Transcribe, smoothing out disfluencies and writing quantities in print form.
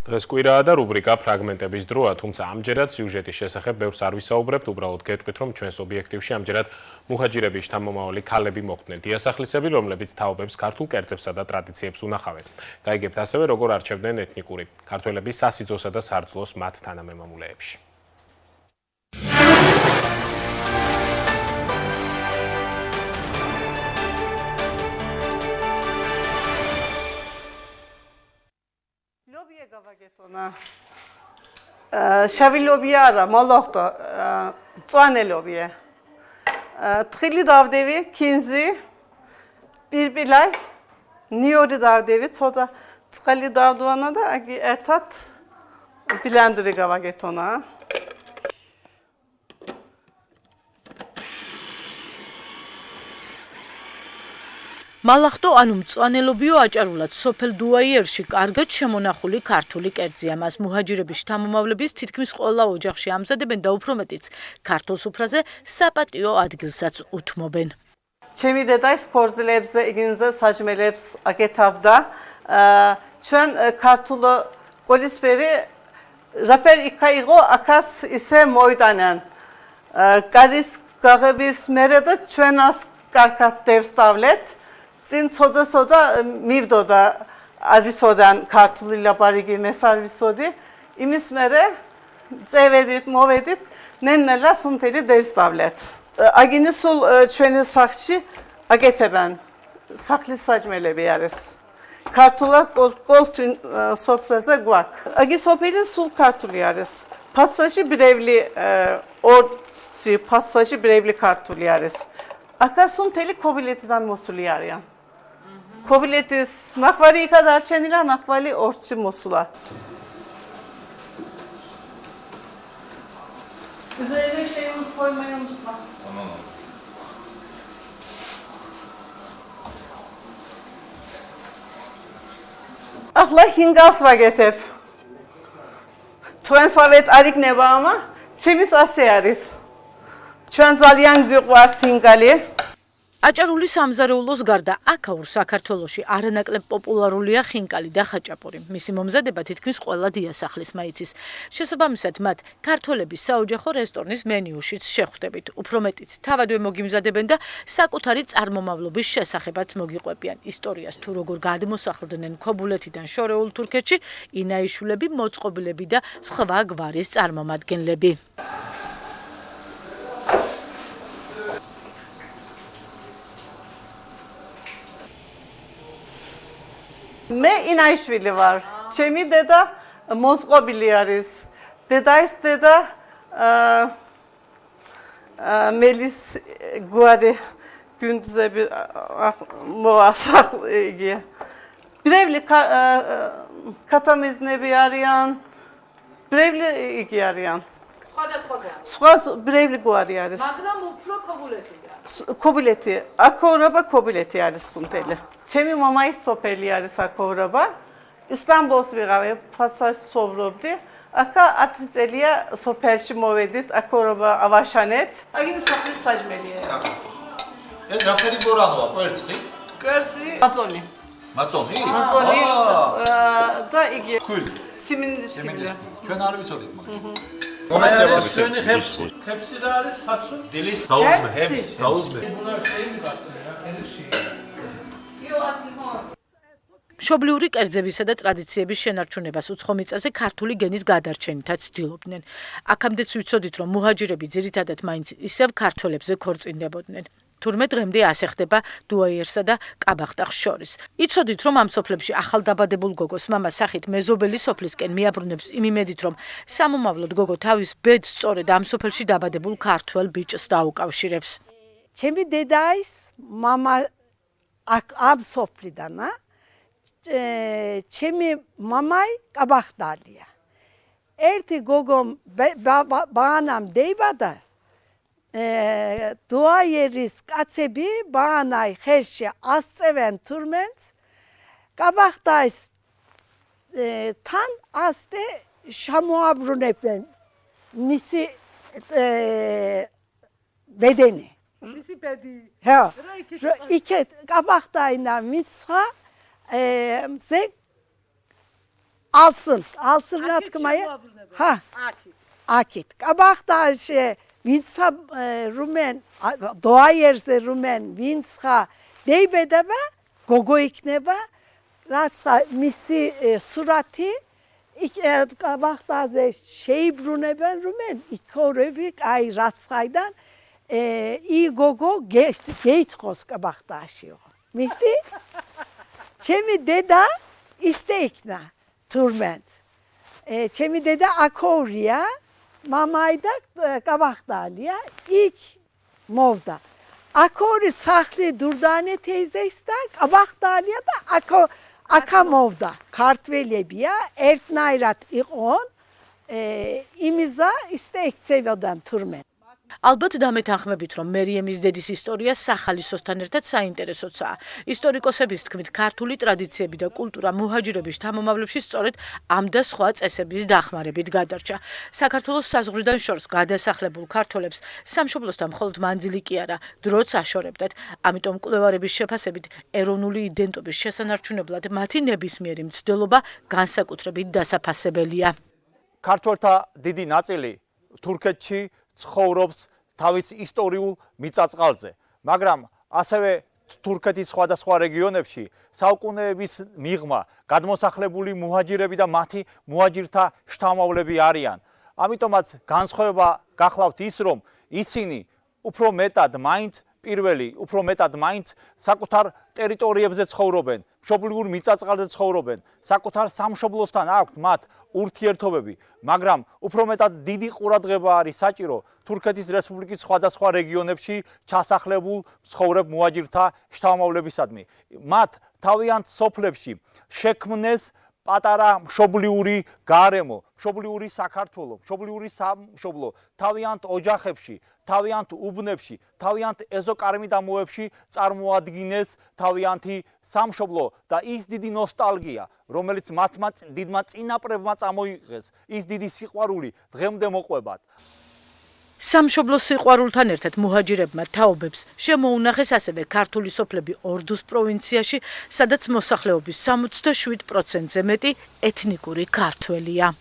დღეს კვირაა და რუბრიკა ფრაგმენტების დროა, თუმცა ამჯერად სიუჟეტის შესახებ ბევრს არ ვისაუბრებთ, უბრალოდ გეტყვით, რომ ჩვენს ობიექტივში ამჯერად მუჰაჯირების შთამომავალი ქალები მოხვდნენ. დიასახლისები, რომლებიც თაობებს ქართულ კერძებსა და ტრადიციებს უნახავენ. გაიგებთ ასევე, როგორ არჩევდნენ ეთნიკური ქართველების სასიძოსა და სარწლოს მათ თანამემამულეებში. შავი ლობია არა, მოლოხტო, მწვანე ლობია. თხილი დავდევი, კინზი, პირპილაი, ნიორი დავდევი, ცოტა წყალი დავდვანა და აგი ერთად ბილანდრი გავაგეთონა. მალახტო ანუ მწვანელობიო აჭარულად სოფელ დუაიერში კარგად შემონახული ქართული კერძია. მას მუჰაჯირების შთამომავლების თითქმის ყველა ოჯახში ამზადებენ და უფრო მეტიც ქართულ სუფრაზე საპატიო ადგილსაც უთმობენ. ჩემი დედა სკორზლებზე, იგინზე საჭმელებს აკეთავდა. ჩვენ ქართულ ყოლისფერი რაფერ იქაიღო აქას ისე მოიტანენ. გარის გაღების მერე და ჩვენას კარგად დევსტავლეთ. წინ ცოტა მივდოდა არისოდან ქართული ლაპარაკი მე სარვისოდი. იმის მერე წევედით, მოვედით, ნენელა სუნთელი დევსტავლეთ. აგინი სულ ჩვენი სახლში აკეთებენ. სახლის საჭმელები არის. ქართულა კოლტინ სოფრაზე გვაქვს. აგი სოფელი სულ ქართული არის. ფასაში ბრევლი ორცი, ფასაში ბრევლი ქართული არის. აკასუნ თელი ქობილეთიდან მოსული არიან. ქობილეთის ნახვარი იქა დარჩენილა, ნახვალი ორჩი მოსულა. ახლა ჰინგალს ვაგეთებ. თქვენ სავეთ არ იქნება ამა, ჩემის ასე არის. ჩვენ ძალიან გვიყვარს ჰინგალი. აჭარული სამზარეულოს გარდა აქაურ საქართველოში არანაკლებ პოპულარულია ხინკალი და ხაჭაპური. მისი მომზადება თითქმის ყველა დიასახლისმა იცის. შესაბამისად, მათ ქართველების საოჯახო რესტორნის მენიუშიც შეხვდებით. უფრო მეტიც თავადვე მოგიმზადებენ და საკუთარი წარმომავლობის შესახებაც მოგიყვებიან. ისტორიას თუ როგორ გადმოსახლდნენ ქობულეთიდან შორეულ თურქეთში, ინაიშვილები, მოწყობილები და სხვა გვარის წარმომადგენლები. მე ინაიშვილი ვარ. ჩემი დედა მოსყობილი არის. დედაის დედა მელის გვარი გუნდზები მოასახლე იგი. ბრევლი კათამიზნები არიან. ბრევლი იგი არიან. სხვა ბრევლი გვარი არის. მაგრამ უფრო ქობულეთია. ქობილეთი, აქაურობა ქობილეთი არის სუნთელი. ჩემი მამაის სოფელი არის აქაურობა. ისტანბულს ვიღავი, ფასაში ცხოვრობდი. აქა 10 წელია სოფელში მოვედით, აქაურობა ავაშანეთ. აგინი სახლის საჭმელია. ეს რაფერი ბორანოა, კვერცხი? კვერცხი, მაწონი. მაწონი? მაწონი და იგი ხული. სიმინდის. ჩვენ არ ვიცოდით მაგას. მომავალ ჩვენი ხეფსი რა არის სასუ? დილის საუზმე, საუზმე. მშობლიური კერძებისა და ტრადიციების შენარჩუნებას უცხო მიწაზე ქართული გენის გადარჩენითაც ცდილობდნენ. აქამდეც ვიცოდით, რომ მუჰაჯირები ძირითადად მაინც ისევ ქართველებზე ქორწინდებოდნენ. თურმე დღემდე ასე ხდება დუაიერსა და კაბახტახს შორის. იცოდით, რომ ამ სოფლებში ახალდაბადებულ გოგოს მამა სახით მეზობელი სოფლისკენ მიაბრუნებს იმ იმედით, რომ სამომავლოდ გოგო თავის ბედს სწორედ ამ სოფელში დაბადებულ ქართველ ბიჭს დაუკავშირებს. ჩემი დედაის მამა ამ სოფლიდანა ჩემი მამაი კაბახტალია. ერთი გოგო ბანამ დაიბადა. დუაიერის კაცები ბანაი ხელში ასწევენ თურმენს. კაბახტაის თან ასტე შემოაბრუნებენ მისი ბედენი. მისი ბედი. ჰა. იქეთ კაბახტაინა მიცხრა ზე alsın ratkımaya. Ha, akit. Kabaktaşı vinsa rumen, doğa yerse rumen vinsa deybedebe, gogo ikneba, ratsa misi surati, kabaktaşı şey bruneben rumen, ikorevik ay ratsaydan, iyi gogo geit kos kabaktaşı. Mihti? Çemi deda isteikna turment. Çemi deda akorya, mamayda kabaktalıya ilk movda. Akori sahli durdane teyze ister, kabaktalıya da akamovda. Kartvelebiya, ertnayrat iqon, imiza isteik seviyodan turment. ალბათ დამეთანხმებით, რომ მერიემის დედის ისტორია სახალისოსთან ერთად საინტერესოა. ისტორიკოსების თქმით, ქართული ტრადიციები და კულტურა მუჰაჯირების შთამომავლებში სწორედ ამ და სხვა წესების დახმარებით გადარჩა. საქართველოს საზღვრიდან შორს გადასახლებულ ქართველებს სამშობლოსთან მხოლოდ მანძილი კი არა, დროც აშორებდათ. ამიტომ მკვლევარების შეფასებით, ეროვნული იდენტობის შესანარჩუნებლად მათი ნებისმიერი მცდელობა განსაკუთრებით დასაფასებელია. ქართველთა დიდი ნაწილი თურქეთში ცხოვრობს თავის ისტორიულ მიწა-წყალზე, მაგრამ ასევე თურქეთის სხვადასხვა რეგიონებში საუკუნეების მიღმა გადმოსახლებული მუჰაჯირები და მათი მუჰაჯირთა შთამომავლები არიან. ამიტომაც განსხვავება გახლავთ ის, რომ ისინი უფრო მეტად მაინც საკუთარ ტერიტორიებზე ცხოვრობენ, მშობლიურ მიწა-წყალზე ცხოვრობენ, საკუთარ სამშობლოსთან აქვთ მათ ურთიერთობები, მაგრამ უფრო მეტად დიდი ყურადღება არის საჭირო თურქეთის რესპუბლიკის სხვადასხვა რეგიონებში ჩასახლებულ ცხოვრებ მუჰაჯირთა შთამომავლებისადმი. მათ თავიანთ სოფლებში შექმნეს პატარა მშობლიური გარემო, მშობლიური საქართველო, მშობლიური სამშობლო, თავიანთ ოჯახებში, თავიანთ უბნებში, თავიანთ ეზოკარმიდამოებში წარმოადგინეს თავიანთი სამშობლო და ის დიდი ნოსტალგია, რომელიც მათმა დიდმა წინაპრებმა წამოიღეს, ის დიდი სიყვარული დღემდე მოყვებათ. სამშობლოს სიყვარულთან ერთად მუჰაჯირებმა თაობებს შემოუნახეს ასევე ქართული სოფლები ორდუს პროვინციაში, სადაც მოსახლეობის 67%-ზე მეტი ეთნიკური ქართველია.